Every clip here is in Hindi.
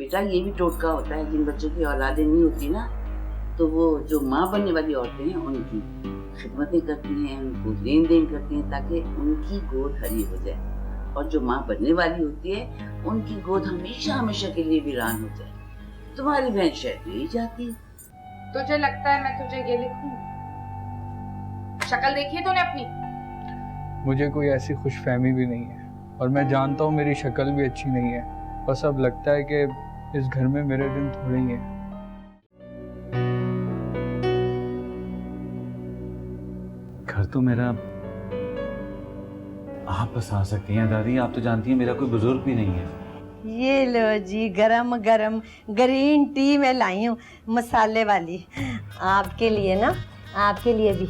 बेटा ये भी टोटका होता है, जिन बच्चों की औलादें नहीं होती ना, तो वो जो माँ बनने वाली औरतें हैं उनकी खिदमतें करती हैं, उनको लेन देन करती हैं ताकि उनकी गोद हरी हो जाए, और जो माँ बनने वाली होती है उनकी गोद हमेशा हमेशा के लिए वीरान हो जाए। तुम्हारी बहन शायद यही चाहती है। तुझे लगता है मैं तुझे ये लिखूं? शक्ल देखी है तूने अपनी? मुझे कोई ऐसी खुशफहमी भी नहीं है, और मैं जानता हूँ मेरी शक्ल भी अच्छी नहीं है। बस अब लगता है कि इस घर में मेरे दिन थोड़े ही हैं। घर तो मेरा आप बस आ सकती हैं दादी। आप तो जानती हैं मेरा कोई बुजुर्ग भी नहीं है। ये लो जी, गरम गरम ग्रीन टी मैं लाई हूँ, मसाले वाली, आपके लिए ना, आपके लिए भी।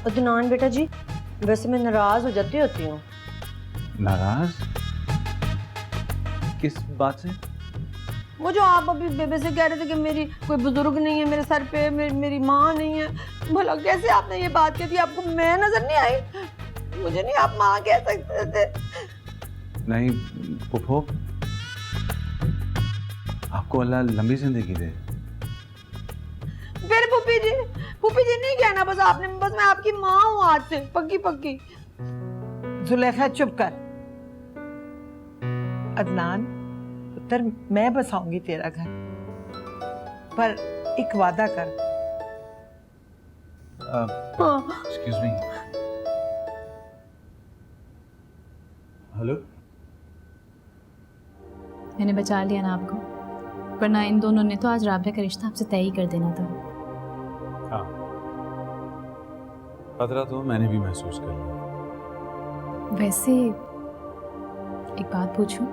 अदनान बेटा जी, वैसे मैं नाराज हो जाती होती हूँ। नाराज किस बात से? वो जो आप अभी बेबे से कह रहे थे कि मेरी कोई बुजुर्ग नहीं है मेरे सर पे, मेरी माँ नहीं है। भला कैसे आपने ये बात कही थी? आपको मैं नजर नहीं आई? मुझे नहीं आप माँ कह सकते थे। नहीं पुप्पो, आपको अल्लाह लंबी जिंदगी दे। फिर फूफी जी नहीं कहना बस आपने, बस मैं आपकी माँ हूँ आज से, पक्की पक्की। जुलेखा चुप कर। अदनान पुत्र, मैं बसाऊंगी तेरा घर, पर एक वादा कर। Excuse me. हेलो, मैंने बचा लिया ना आपको, वरना इन दोनों ने तो आज राबिया का रिश्ता आपसे तय ही कर देना था। हाँ खतरा तो मैंने भी महसूस कर लिया। वैसे एक बात पूछूं?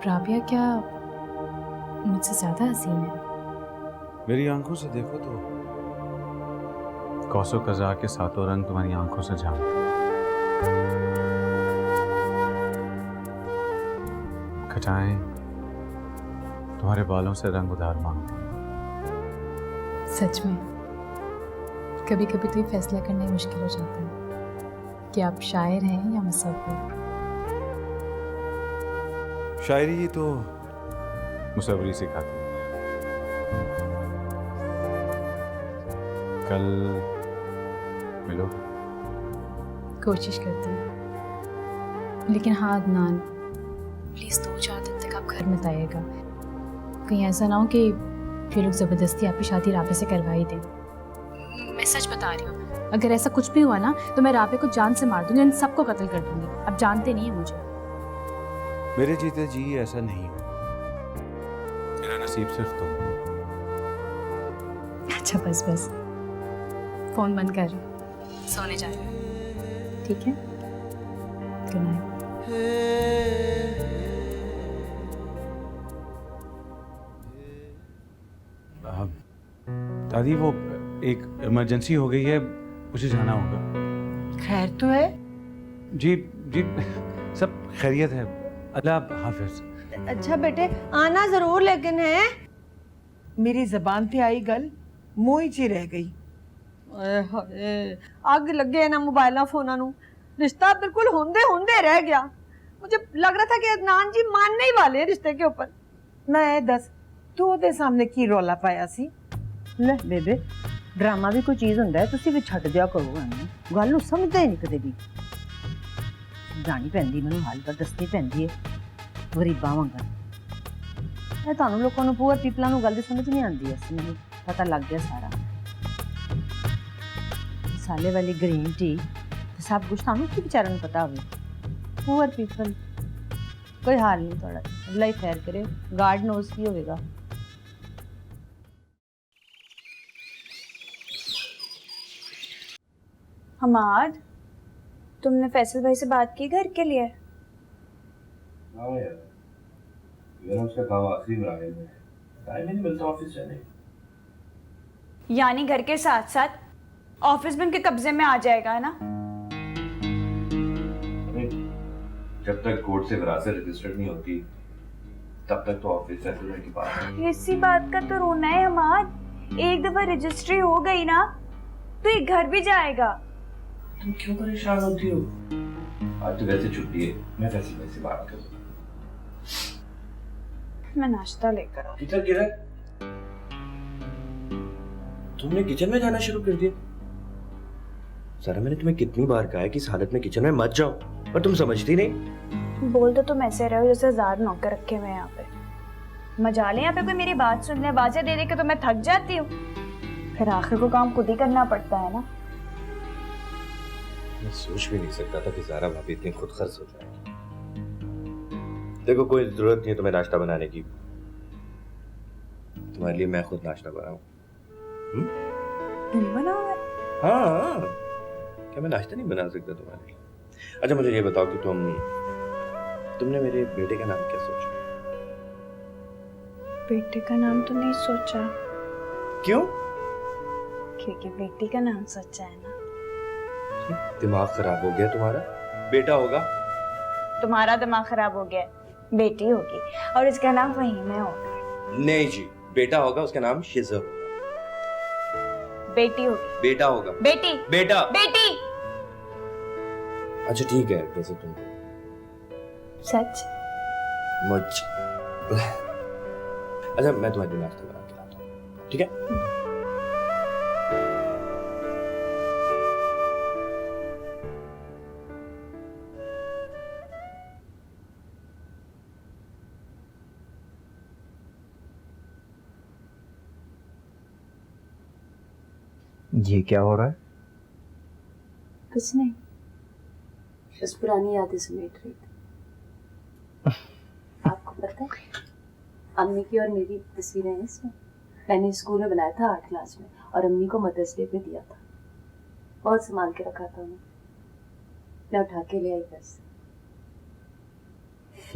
राबिया क्या मुझसे ज्यादा हसीन है? मेरी आंखों से देखो तो कौसो कज़ा के सातों रंग तुम्हारी आंखों से झांकते हैं। खटाएं तुम्हारे बालों से रंग उधार मांगती हैं। सच में कभी कभी तो ये फैसला करना ही मुश्किल हो जाता है कि आप शायर हैं या मुसव्विर। शायरी तो मुसव्वरी सिखाती है। कल मिलो। कोशिश करती हूँ, लेकिन हाँ अदनान, प्लीज़ 2-4 दिन तक आप घर मत आइएगा। कहीं ऐसा ना हो कि ये लोग ज़बरदस्ती आपकी शादी राबे से करवा ही दें। मैं सच बता रही हूँ, अगर ऐसा कुछ भी हुआ ना तो मैं राबे को जान से मार दूंगी, इन सबको कत्ल कर दूंगी। अब जानते नहीं है मुझे। मेरे जीते जी ऐसा नहीं हो। मेरा नसीब सिर्फ तुम हो। अच्छा बस बस, फ़ोन बंद कर, सोने जा रहे हैं, ठीक है? Good night. दादी वो एक इमरजेंसी हो गई है, मुझे जाना होगा। खैर तो है? जी जी सब खैरियत है, अल्लाह हाफिज। अच्छा बेटे आना जरूर, लेकिन है मेरी जबान पे आई गल मुंह च रह गई। अग लगे ना मोबाइल फोना नू, रिश्ता बिल्कुल होंदे होंदे रह गया। मुझे लग रहा था कि अदनान जी मानने ही वाले हैं रिश्ते के ऊपर। ना ए दस तू ओदे सामने की रौला पाया सी? ले बेबे, ड्रामा भी कोई चीज हुंदा है, तुसी भी छੱਡ दिया करो एनू, गल नू समझदे ही नहीं कदे भी। जानी पैंदी मैनू, हाल पर दसनी पैंदी है गरीबां वांगर। मैं तुहानू लोकां नू पुअर पीपलां नू गल दी समझ नहीं आंदी है, मैनू पता लग गया सारा। साले वाली ग्रीन टी सब कुछ तुहानू की बेचारे नू पता होवे। पुअर पीपल कोई हाल नहीं थोड़ा, अल्लाह ही खैर करे, गार्ड नोज की होवेगा। हमाद, तुमने फैसल भाई से बात की घर के लिए? हाँ यार, मेरा उसका काम आखिरी में आया है, टाइम ही नहीं मिलता ऑफिस जाने। यानी घर के साथ साथ ऑफिस भी उनके कब्जे में आ जाएगा ना? जब तक कोर्ट से विरासत रजिस्टर्ड नहीं होती तब तक तो ऑफिस फैसल भाई के पास है। इसी बात का तो रोना है हमाद। एक दफा रजिस्ट्री हो गई ना तो ये घर भी जाएगा। तुम क्यों परेशान होती हो? आज तो वैसे छुट्टी है, मैं फैसल भाई से बात करूँ। मैं नाश्ता लेकर आऊँ। किचन किधर? तुमने किचन में जाना शुरू कर दिया? सारा मैंने तुम्हें कितनी बार कहा है कि इस हालत में किचन में मत जाओ, पर तुम समझती नहीं। बोल तो तुम ऐसे रहे हो जैसे 1000 नौकर रखे हुए हैं यहाँ पे। मजाल है यहाँ पे कोई मेरी बात सुन ले, बातें दे दे के तो मैं थक जाती हूँ, फिर आखिर को काम खुद ही करना पड़ता है ना। मैं सोच भी नहीं सकता था कि ज़ारा भाभी इतनी खुद खर्च हो जाएगी। देखो कोई जरूरत नहीं है तुम्हें नाश्ता बनाने की, तुम्हारे लिए मैं खुद नाश्ता बनाऊं। तुम बनाओगे? हाँ, क्या मैं नाश्ता नहीं बना सकता तुम्हारे लिए? अच्छा मुझे ये बताओ कि तुमने मेरे बेटे का नाम क्या सोचा? बेटे का नाम तो नहीं सोचा। क्यों? क्योंकि बेटी का नाम सोचा है ना। दिमाग खराब हो गया तुम्हारा? बेटा होगा। तुम्हारा दिमाग खराब हो गया, बेटी होगी और इसका नाम फहीमे होगा। नहीं जी, बेटा होगा, उसका नाम शिज़ा होगा। बेटी होगी। बेटा होगा। बेटी। बेटा। बेटी। अच्छा ठीक है, जैसे तुम। सच? मुझ अच्छा मैं तुम्हारे लिए नाश्ता बना के लाता हूँ, ठीक है? ये क्या हो रहा है? कुछ नहीं, बस पुरानी यादें समेट रही थी। आपको पता है अम्मी की और मेरी तस्वीरें हैं इसमें। मैंने स्कूल में बनाया था 8 क्लास में और अम्मी को मदर्स डे पे दिया था। बहुत संभाल के रखा था उन्हें, मैं उठा के ले आई बस।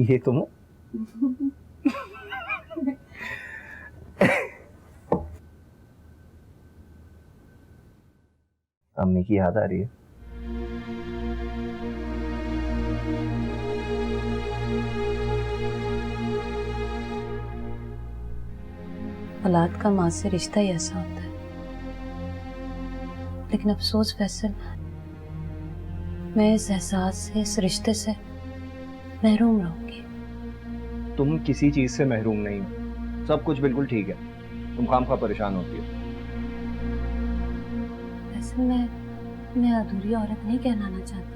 ये तुम? अम्मी की याद आ रही है? औलाद का माँ से रिश्ता ही ऐसा होता है, लेकिन अफसोस फैसल, मैं इस एहसास से, इस रिश्ते से महरूम रहूंगी। तुम किसी चीज से महरूम नहीं हो, सब कुछ बिल्कुल ठीक है। तुम खामखा परेशान होती हो। वैसे मैं अधूरी औरत नहीं कहलाना चाहती।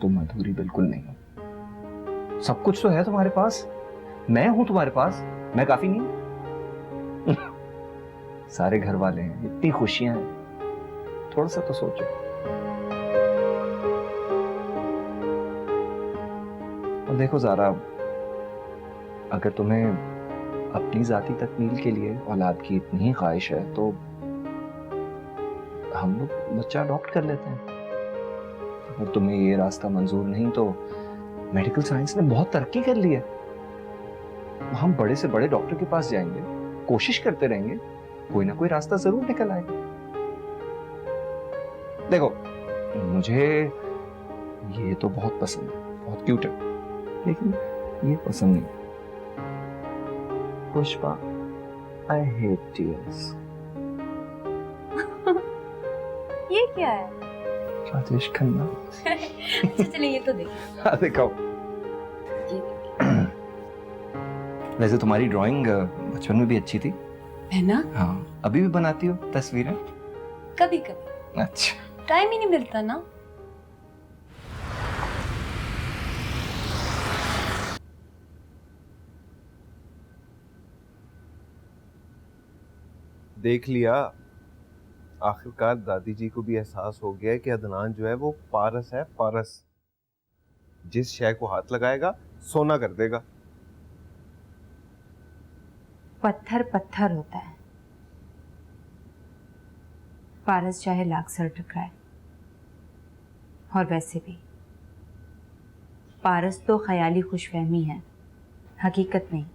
तुम अधूरी बिल्कुल नहीं हो, सब कुछ तो है तुम्हारे पास। मैं हूं तुम्हारे पास, मैं काफी नहीं? सारे घर वाले हैं, इतनी खुशियां हैं, थोड़ा सा तो सोचो। और देखो ज़ारा, अगर तुम्हें अपनी जाती तकमील के लिए औलाद की इतनी ख्वाहिश है तो हम लोग बच्चा अडॉप्ट कर लेते हैं। अगर तुम्हें ये रास्ता मंजूर नहीं तो मेडिकल साइंस ने बहुत तरक्की कर ली है। हम बड़े से बड़े डॉक्टर के पास जाएंगे, कोशिश करते रहेंगे, कोई ना कोई रास्ता जरूर निकल आएगा। देखो मुझे ये तो बहुत पसंद है, बहुत क्यूट है, लेकिन ये पसंद नहीं। Pushpa, I hate tears. ये क्या है? राजेश खन्ना। चलिए ये तो देखिए। हाँ दिखाओ। वैसे तुम्हारी ड्राइंग बचपन में भी अच्छी थी है ना? हाँ, अभी भी बनाती हो तस्वीरें? कभी कभी। अच्छा, टाइम ही नहीं मिलता ना। देख लिया, आखिरकार दादी जी को भी एहसास हो गया कि अदनान जो है वो पारस है, पारस। जिस शय को हाथ लगाएगा सोना कर देगा। पत्थर पत्थर होता है, पारस चाहे लाख सर टकराए। और वैसे भी पारस तो ख्याली खुशफहमी है, हकीकत नहीं।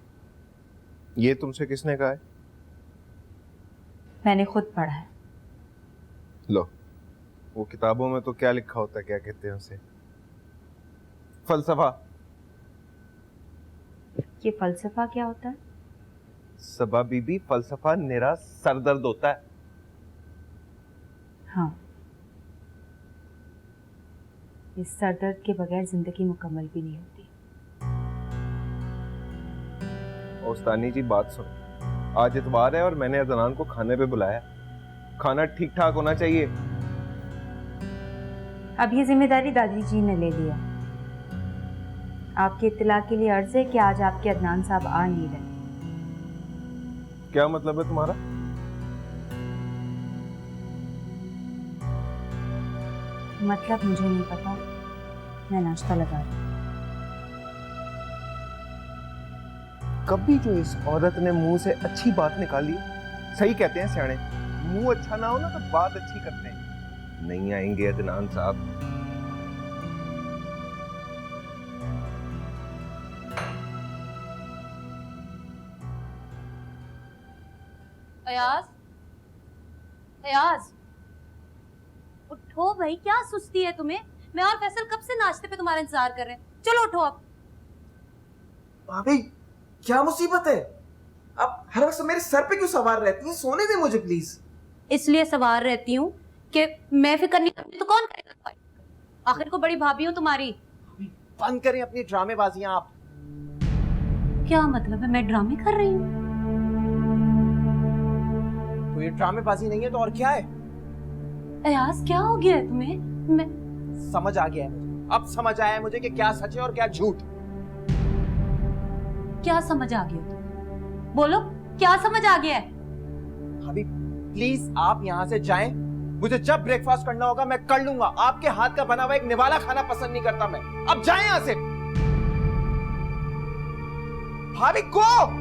ये तुमसे किसने कहा है? मैंने खुद पढ़ा है। लो, वो किताबों में तो क्या लिखा होता है, क्या कहते हैं उसे, फलसफा। ये फलसफा क्या होता है? सबा बीबी, फलसफा निरा सरदर्द होता है। हाँ, इस सरदर्द के बगैर जिंदगी मुकम्मल भी नहीं होती। उस्तानी जी बात सुनो, आज इतवार है और मैंने अदनान को खाने पे बुलाया। खाना ठीक ठाक होना चाहिए। अब ये जिम्मेदारी दादी जी ने ले लिया। आपकी इत्तला के लिए अर्ज है कि आज आपके अदनान साहब आ नहीं रहे। क्या मतलब है तुम्हारा? मतलब मुझे नहीं पता, मैं नाश्ता लगा रही हूँ। कभी जो इस औरत ने मुंह से अच्छी बात निकाली, सही कहते हैं सियाने, मुंह अच्छा ना हो ना तो बात अच्छी करते हैं। नहीं आएंगे अदनान साहब। अयाज, अयाज, उठो भाई, क्या सुस्ती है तुम्हें? मैं और फैसल कब से नाश्ते पे तुम्हारा इंतजार कर रहे हैं। चलो उठो अब। भाभी क्या मुसीबत है? आप हर वक्त मेरे सर पे क्यों सवार रहती हैं? सोने दे मुझे प्लीज। इसलिए सवार रहती हूँ कि मैं फिक्र नहीं करती तो कौन करेगा? आखिर को बड़ी भाभी हूँ तुम्हारी। बंद करें अपनी ड्रामेबाजियां आप। क्या मतलब है मैं ड्रामे कर रही हूँ? तो ये ड्रामेबाजी नहीं है तो और क्या है? अयाज क्या हो गया है तुम्हें? मैं समझ आ गया है मुझे। अब समझ आया है मुझे कि क्या सच है और क्या झूठ। क्या समझ आ गया तुम्हें? बोलो क्या समझ आ गया है? भाभी प्लीज आप यहाँ से जाएं। मुझे जब ब्रेकफास्ट करना होगा मैं कर लूंगा। आपके हाथ का बना हुआ एक निवाला खाना पसंद नहीं करता मैं। अब जाएं यहाँ से। भाभी को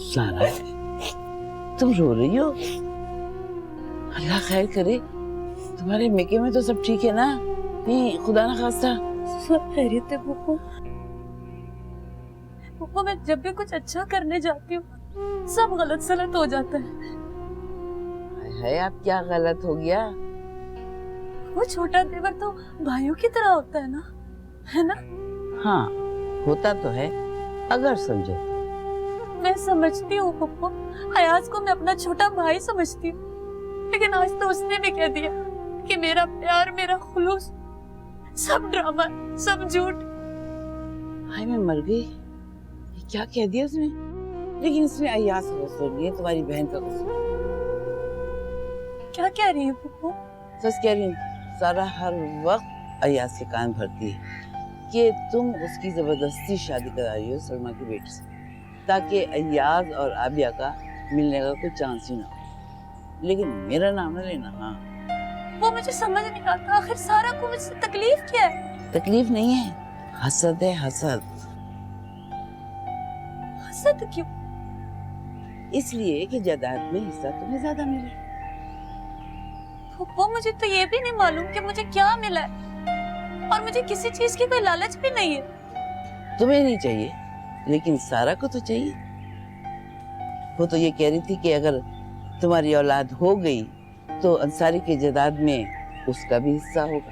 सारा, तुम रो रही हो? अल्लाह खैर करे। तुम्हारे मेके में तो सब ठीक है ना? नहीं खुदा ना खास्ता? सब खैरियत है पुप्पो। पुप्पो मैं जब भी कुछ अच्छा करने जाती हूँ सब गलत सलत हो जाता है। है आप क्या गलत हो गया? वो छोटा देवर तो भाइयों की तरह होता है ना, है ना? हाँ होता तो है अगर समझो। मैं समझती हूँ पुप्पो, अयाज को मैं अपना छोटा भाई समझती हूँ, लेकिन आज तो उसने भी कह दिया कि मेरा प्यार, मेरा खुलूस सब ड्रामा, सब झूठ। हाय मैं मर गई। ये क्या कह दिया उसने? लेकिन इसमें अयाज का कसूर नहीं है, तुम्हारी बहन का कसूर। क्या कह रही है पुप्पो? सच कह रही हूँ। सारा हर वक्त अयाज के कान भरती है कि तुम उसकी जबरदस्ती शादी करा रही हो सलमा की बेटी से, ताकि अयाज और आबिया का मिलने का कोई चांस ही ना हो। लेकिन मेरा नाम ना लेना। हाँ वो मुझे समझ नहीं आता, आखिर सारा को मुझसे तकलीफ क्या है? तकलीफ नहीं है, हसद है, हसद। हसद क्यों? इसलिए कि जायदाद में हिस्सा तुम्हें ज्यादा मिले। वो मुझे तो ये भी नहीं मालूम कि मुझे क्या मिला है, और मुझे किसी चीज की कोई लालच भी नहीं है। तुम्हें नहीं चाहिए लेकिन सारा को तो चाहिए। वो तो ये कह रही थी कि अगर तुम्हारी औलाद हो गई तो अंसारी के जायदाद में उसका भी हिस्सा होगा।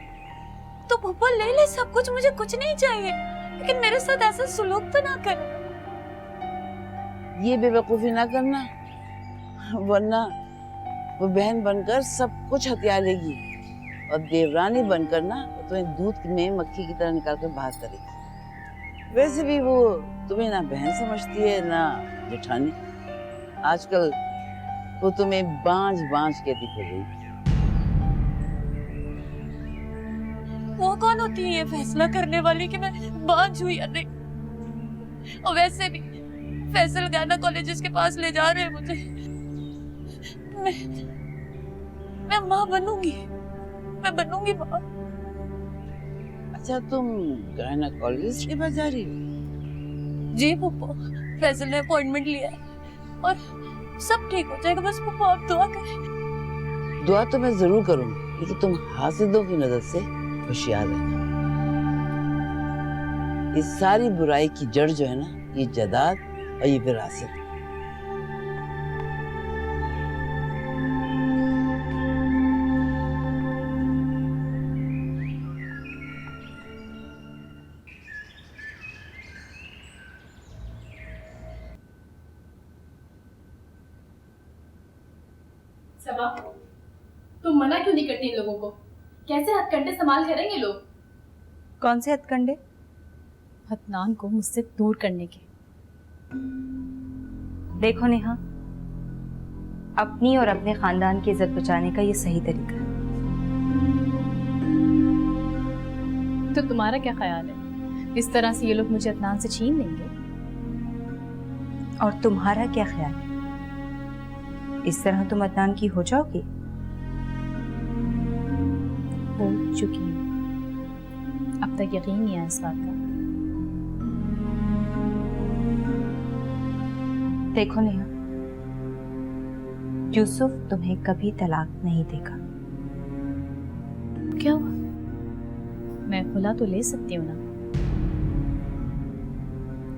तो पप्पा ले ले सब कुछ, मुझे कुछ नहीं चाहिए, लेकिन मेरे साथ ऐसा सुलूक तो ना कर। ये बेवकूफी ना करना, वरना वो बहन बनकर सब कुछ हथिया लेगी और देवरानी बनकर ना तुम्हें दूध में मक्खी की तरह निकाल कर बाहर करेगी। वैसे भी वो तुम्हें ना बहन समझती है ना जेठानी। आजकल वो तुम्हें बांझ बांझ कहती फिर रही। वो कौन होती है ये फैसला करने वाली कि मैं बांझ हुई या नहीं? और वैसे भी फैसल गायनेकोलॉजिस्ट के पास ले जा रहे हैं मुझे। मैं माँ बनूंगी, मैं बनूंगी माँ। अच्छा तुम गायनेकोलॉजिस्ट के पास जा रही हो? जी पप्पा, फैसल ने अपॉइंटमेंट लिया है और सब ठीक हो जाएगा, बस पप्पा आप दुआ करें। दुआ तो मैं जरूर करूंगी, लेकिन तुम हासिदों की नजर से होशियार रहना। इस सारी बुराई की जड़ जो है ना, ये जायदाद और ये विरासत। सबा, तुम मना क्यों नहीं करती इन लोगों को? कैसे हथकंडे संभाल करेंगे लोग? कौन से हथकंडे? अदनान को मुझसे दूर करने के। देखो नेहा, अपनी और अपने खानदान की इज्जत बचाने का ये सही तरीका है। तो तुम्हारा क्या ख्याल है, इस तरह से ये लोग मुझे अदनान से छीन लेंगे? और तुम्हारा क्या ख्याल है, इस तरह तुम अदनान की हो जाओगी? हो चुकी हूँ, अब तक यकीन नहीं आया इस बात का। देखो नेहा, यूसुफ तुम्हें कभी तलाक नहीं देगा। क्या हुआ? मैं खुला तो ले सकती हूँ ना।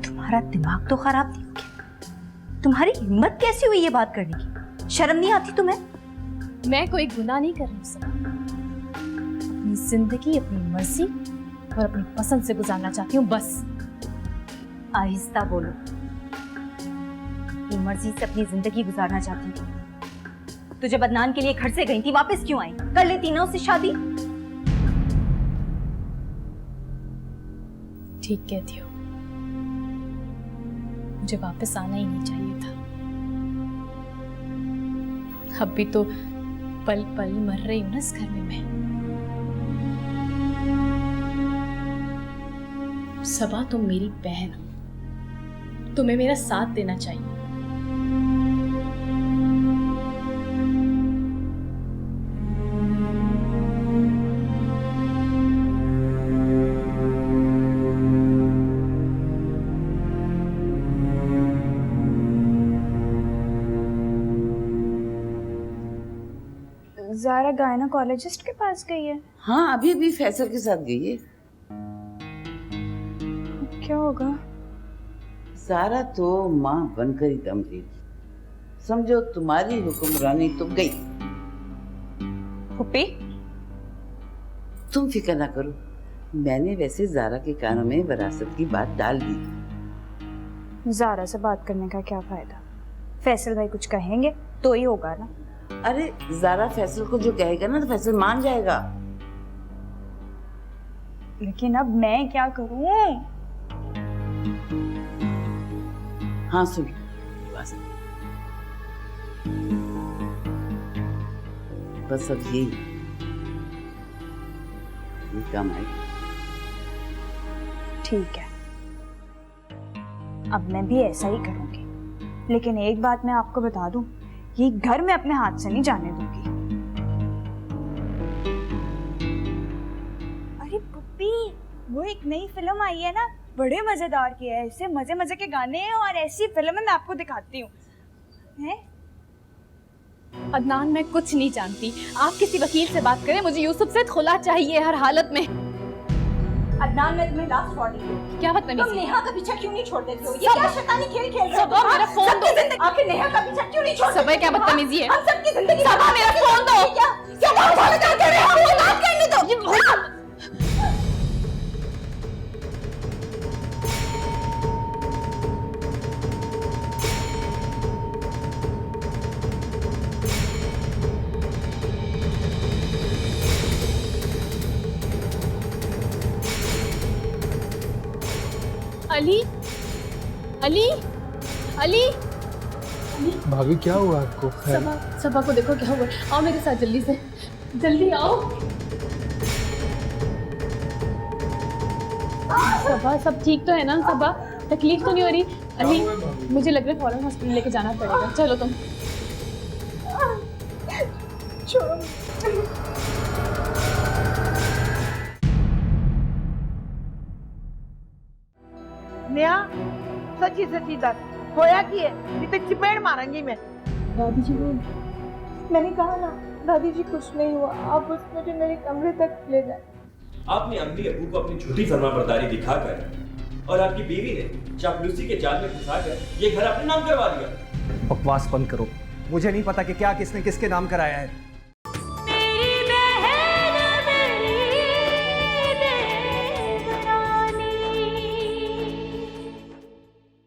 तुम्हारा दिमाग तो खराब नहीं हो गया? तुम्हारी हिम्मत कैसी हुई ये बात करने की? शर्म नहीं आती तुम्हें? मैं कोई गुनाह नहीं कर रही हूँ, अपनी जिंदगी अपनी मर्जी और अपनी पसंद से गुजारना चाहती हूँ, बस। आहिस्ता बोलो। अपनी मर्जी से अपनी जिंदगी गुजारना चाहती थी तो जब अदनान के लिए घर से गई थी वापस क्यों आई? कर लेती ना उससे शादी। ठीक कहती हो, मुझे वापस आना ही नहीं चाहिए था। अब भी तो पल पल मर रही हूं ना इस घर में मैं। सबा, तुम मेरी बहन हो, तुम्हें मेरा साथ देना चाहिए। ज़ारा गायनोकोलॉजिस्ट के पास गई है? हाँ, अभी अभी फैसल के साथ गई है। क्या होगा? ज़ारा तो माँ बनकर ही दम लेगी। समझो तुम्हारी हुक्मरानी तो गई। पुप्पी, तुम फिक्र ना करो, मैंने वैसे ज़ारा के कानों में विरासत की बात डाल दी। ज़ारा से बात करने का क्या फायदा? फैसल भाई कुछ कहेंगे तो ही होगा ना। अरे ज़ारा फैसल को जो कहेगा ना तो फैसल मान जाएगा। लेकिन अब मैं क्या करूं? हाँ सुन, बस अब ये काम आएगा। ठीक है, अब मैं भी ऐसा ही करूंगी। लेकिन एक बात मैं आपको बता दूं, ये घर में अपने हाथ से नहीं जाने दूंगी। अरे पुप्पी, वो एक नई फिल्म आई है ना, बड़े मजेदार की है। ऐसे मजे मजे के गाने हैं और ऐसी फिल्म मैं आपको दिखाती हूँ। अदनान, मैं कुछ नहीं जानती, आप किसी वकील से बात करें, मुझे यूसुफ से खुला चाहिए हर हालत में। अदनान, मैं तुम्हें लास्ट वार्निंग दूंगी। क्या बदतमीजी? तुम नेहा का पीछा क्यों नहीं छोड़ देते हो? ये क्या शैतानी खेल खेल रहे हो? सबा, मेरा फोन दो। आखिर नेहा का पीछा क्यों नहीं छोड़? सबा, क्या बदतमीजी है? हम सबकी जिंदगी। सबा, मेरा फोन दो। क्या बात कर रहे हो? बात करने दो। अली, अली, अली, भाभी क्या हुआ आपको? सबा, सबा को देखो क्या हुआ। आओ मेरे साथ जल्दी से, जल्दी आओ। सबा, सब ठीक तो है ना? सबा, तकलीफ तो नहीं हो रही? अली, मुझे लग रहा है फौरन हॉस्पिटल लेके जाना पड़ेगा। चलो तुम। नेहा, सच्ची सच्ची दस होया की है? नहीं तो चिपेड़ मारूंगी मैं। दादी जी वो मैंने कहा ना दादी जी कुछ नहीं हुआ, आप बस मुझे मेरे कमरे तक ले जाए। आपने अम्मी अबू को अपनी झूठी फरमाबरदारी दिखाकर और आपकी बीवी ने चापलूसी के जाल में फंसाकर ये घर अपने नाम करवा दिया। बकवास बंद करो, मुझे नहीं पता कि क्या किसने किसके नाम कराया है।